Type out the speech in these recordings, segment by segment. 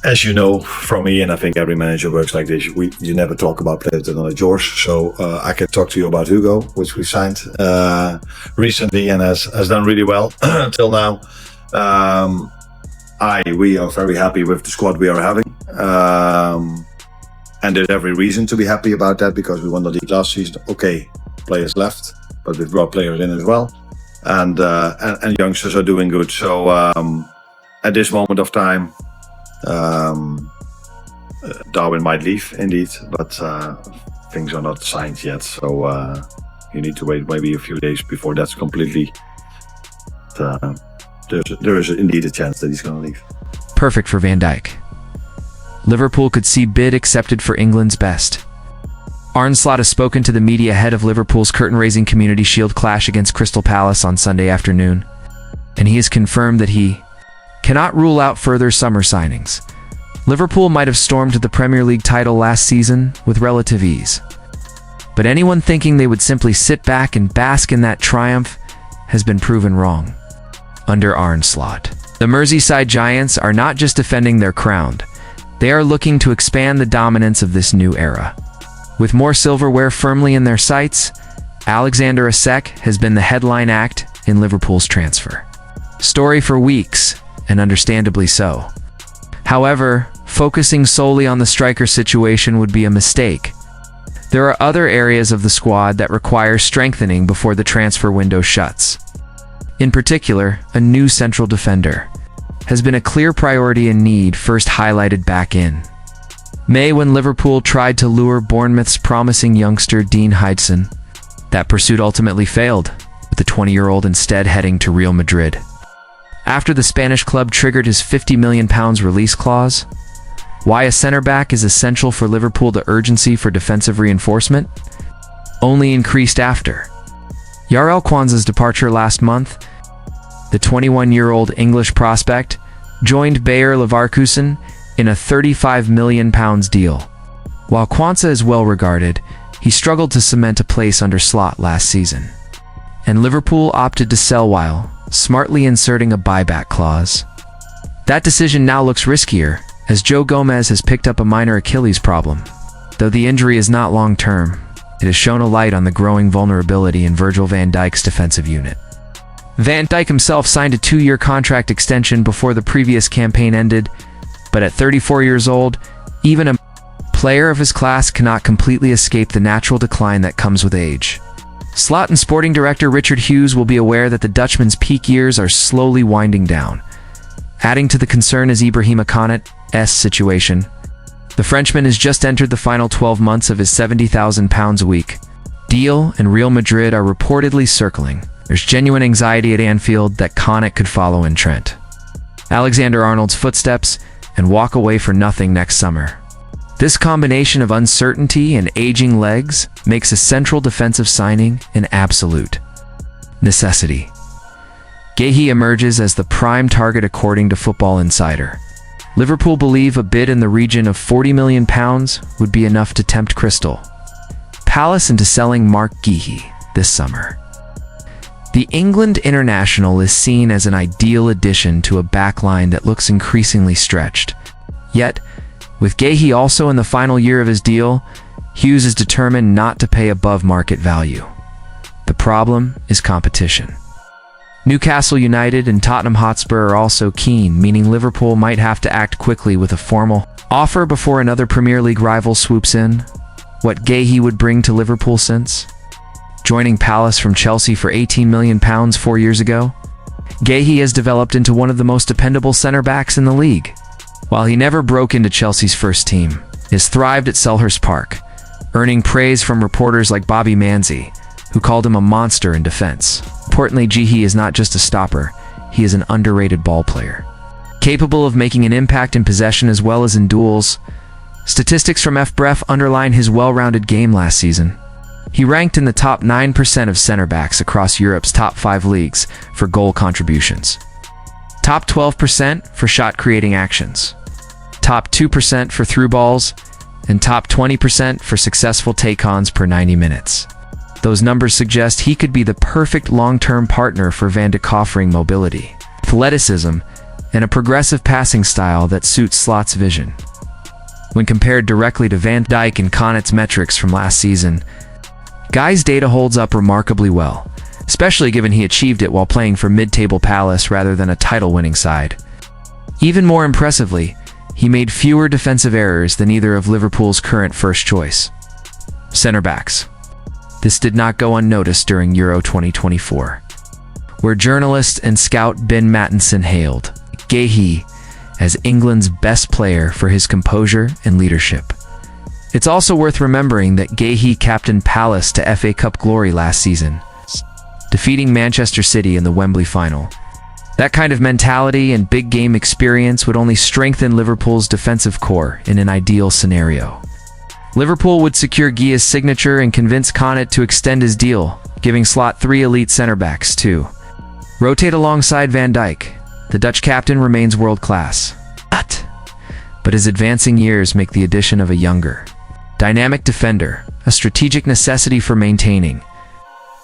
as you know from me, and I think every manager works like this, you never talk about players that are not yours. So I can talk to you about Hugo, which we signed recently and has done really well until now. We are very happy with the squad we are having. And there's every reason to be happy about that because we won the league last season. Okay, players left, but we've brought players in as well. And youngsters are doing good. So at this moment of time, Darwin might leave indeed, but things are not signed yet. So you need to wait maybe a few days before that's completely. There is indeed a chance that he's going to leave. Perfect for Van Dijk. Liverpool could see bid accepted for England's best. Arne Slot has spoken to the media ahead of Liverpool's curtain-raising Community Shield clash against Crystal Palace on Sunday afternoon, and he has confirmed that he cannot rule out further summer signings. Liverpool might have stormed the Premier League title last season with relative ease, but anyone thinking they would simply sit back and bask in that triumph has been proven wrong. Under Arne Slot, the Merseyside Giants are not just defending their crown, they are looking to expand the dominance of this new era. With more silverware firmly in their sights, Alexander Isak has been the headline act in Liverpool's transfer story for weeks, and understandably so. However, focusing solely on the striker situation would be a mistake. There are other areas of the squad that require strengthening before the transfer window shuts. In particular, a new central defender has been a clear priority and need first highlighted back in May when Liverpool tried to lure Bournemouth's promising youngster Dean Henderson. That pursuit ultimately failed, with the 20-year-old instead heading to Real Madrid. After the Spanish club triggered his £50 million release clause, why a centre-back is essential for Liverpool, the urgency for defensive reinforcement only increased after Jarell Quansah's departure last month. The 21-year-old English prospect joined Bayer Leverkusen in a £35 million deal. While Quansah is well regarded, he struggled to cement a place under Slot last season, and Liverpool opted to sell while smartly inserting a buyback clause. That decision now looks riskier, as Joe Gomez has picked up a minor Achilles problem. Though the injury is not long-term, it has shown a light on the growing vulnerability in Virgil van Dijk's defensive unit. Van Dijk himself signed a 2-year contract extension before the previous campaign ended, but at 34 years old, even a player of his class cannot completely escape the natural decline that comes with age. Slot and sporting director Richard Hughes will be aware that the Dutchman's peak years are slowly winding down. Adding to the concern is Ibrahima Konate's situation. The Frenchman has just entered the final 12 months of his £70,000 a week deal, and Real Madrid are reportedly circling. There's genuine anxiety at Anfield that Konate could follow in Trent Alexander-Arnold's footsteps and walk away for nothing next summer. This combination of uncertainty and aging legs makes a central defensive signing an absolute necessity. Guehi emerges as the prime target according to Football Insider. Liverpool believe a bid in the region of £40 million would be enough to tempt Crystal Palace into selling Marc Guehi this summer. The England international is seen as an ideal addition to a backline that looks increasingly stretched. Yet, with Guehi also in the final year of his deal, Hughes is determined not to pay above market value. The problem is competition. Newcastle United and Tottenham Hotspur are also keen, meaning Liverpool might have to act quickly with a formal offer before another Premier League rival swoops in. What Guehi would bring to Liverpool since joining Palace from Chelsea for £18 million 4 years ago, Guehi has developed into one of the most dependable centre-backs in the league. While he never broke into Chelsea's first team, he has thrived at Selhurst Park, earning praise from reporters like Bobby Manzi, who called him a monster in defense. Importantly, Guehi is not just a stopper, he is an underrated ball player, capable of making an impact in possession as well as in duels. Statistics from FBref underline his well-rounded game last season. He ranked in the top 9% of center-backs across Europe's top 5 leagues for goal contributions, top 12% for shot-creating actions, top 2% for through balls, and top 20% for successful take-ons per 90 minutes. Those numbers suggest he could be the perfect long-term partner for Van Dijk, offering mobility, athleticism, and a progressive passing style that suits Slot's vision. When compared directly to Van Dijk and Connacht's metrics from last season, Guehi's data holds up remarkably well, especially given he achieved it while playing for mid-table Palace rather than a title-winning side. Even more impressively, he made fewer defensive errors than either of Liverpool's current first choice centre-backs. This did not go unnoticed during Euro 2024, where journalist and scout Ben Mattinson hailed Guehi as England's best player for his composure and leadership. It's also worth remembering that Guehi captained Palace to FA Cup glory last season, defeating Manchester City in the Wembley final. That kind of mentality and big game experience would only strengthen Liverpool's defensive core in an ideal scenario. Liverpool would secure Guehi's signature and convince Connacht to extend his deal, giving Slot 3 elite centre-backs too. Rotate alongside Van Dijk. The Dutch captain remains world-class. But his advancing years make the addition of a younger, dynamic defender a strategic necessity for maintaining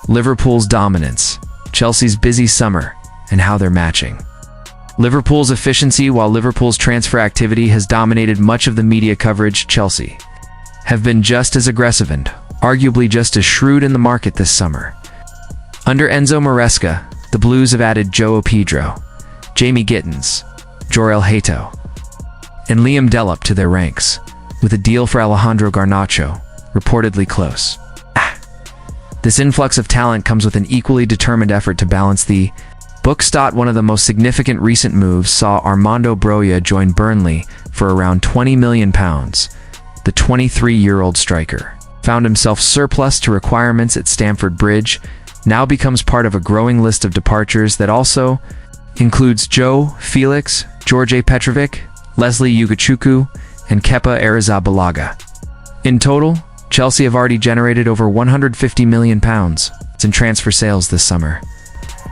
Liverpool's dominance, Chelsea's busy summer, and how they're matching Liverpool's efficiency. While Liverpool's transfer activity has dominated much of the media coverage, Chelsea have been just as aggressive and arguably just as shrewd in the market this summer. Under Enzo Maresca, the Blues have added João Pedro, Jamie Gittins, Jorel Hato, and Liam Delap to their ranks, with a deal for Alejandro Garnacho reportedly close. This influx of talent comes with an equally determined effort to balance the books. One of the most significant recent moves saw Armando Broja join Burnley for around £20 million. The 23-year-old striker found himself surplus to requirements at Stamford Bridge, now becomes part of a growing list of departures that also includes Joe Felix, George Petrovic, Leslie Ugochukwu, and Kepa Arrizabalaga. In total, Chelsea have already generated over £150 million in transfer sales this summer.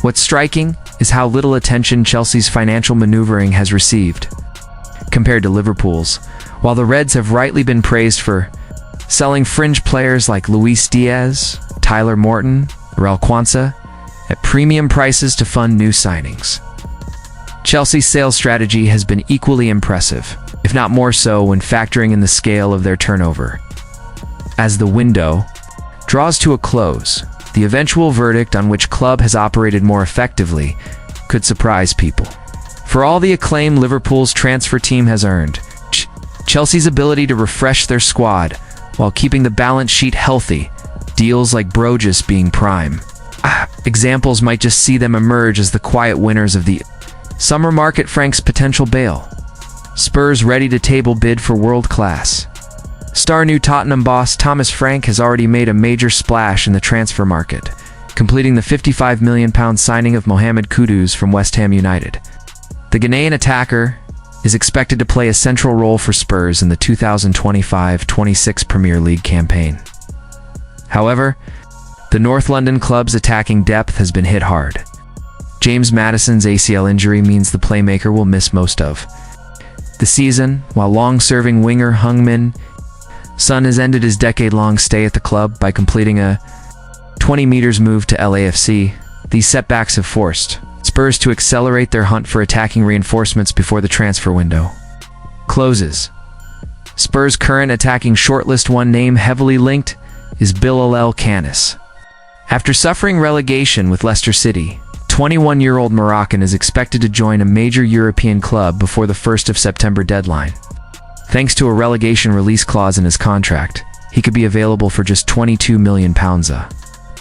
What's striking is how little attention Chelsea's financial maneuvering has received compared to Liverpool's. While the Reds have rightly been praised for selling fringe players like Luis Diaz, Tyler Morton, or El Quansah at premium prices to fund new signings, Chelsea's sales strategy has been equally impressive, if not more so when factoring in the scale of their turnover. As the window draws to a close, the eventual verdict on which club has operated more effectively could surprise people. For all the acclaim Liverpool's transfer team has earned, Chelsea's ability to refresh their squad while keeping the balance sheet healthy, deals like Brojas being prime examples, might just see them emerge as the quiet winners of the summer market. Frank's potential bail. Spurs ready to table bid for world-class star. New Tottenham boss Thomas Frank has already made a major splash in the transfer market, completing the £55 million signing of Mohamed Kudus from West Ham United. The Ghanaian attacker is expected to play a central role for Spurs in the 2025-26 Premier League campaign. However, the North London club's attacking depth has been hit hard. James Maddison's ACL injury means the playmaker will miss most of the season, while long-serving winger Heung-min Son has ended his decade-long stay at the club by completing a 20 meters move to LAFC. These setbacks have forced Spurs to accelerate their hunt for attacking reinforcements before the transfer window closes. Spurs' current attacking shortlist, one name heavily linked, is Bilal Khanis. After suffering relegation with Leicester City, 21-year-old Moroccan is expected to join a major European club before the 1st of September deadline. Thanks to a relegation release clause in his contract, he could be available for just £22 million a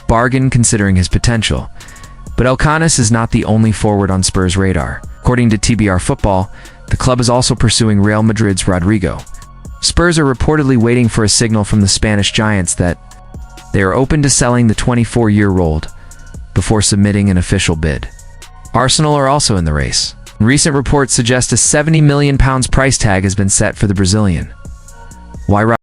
bargain considering his potential. But El Khanis is not the only forward on Spurs' radar. According to TBR Football, the club is also pursuing Real Madrid's Rodrigo. Spurs are reportedly waiting for a signal from the Spanish giants that they are open to selling the 24-year-old before submitting an official bid. Arsenal are also in the race. Recent reports suggest a £70 million price tag has been set for the Brazilian. Why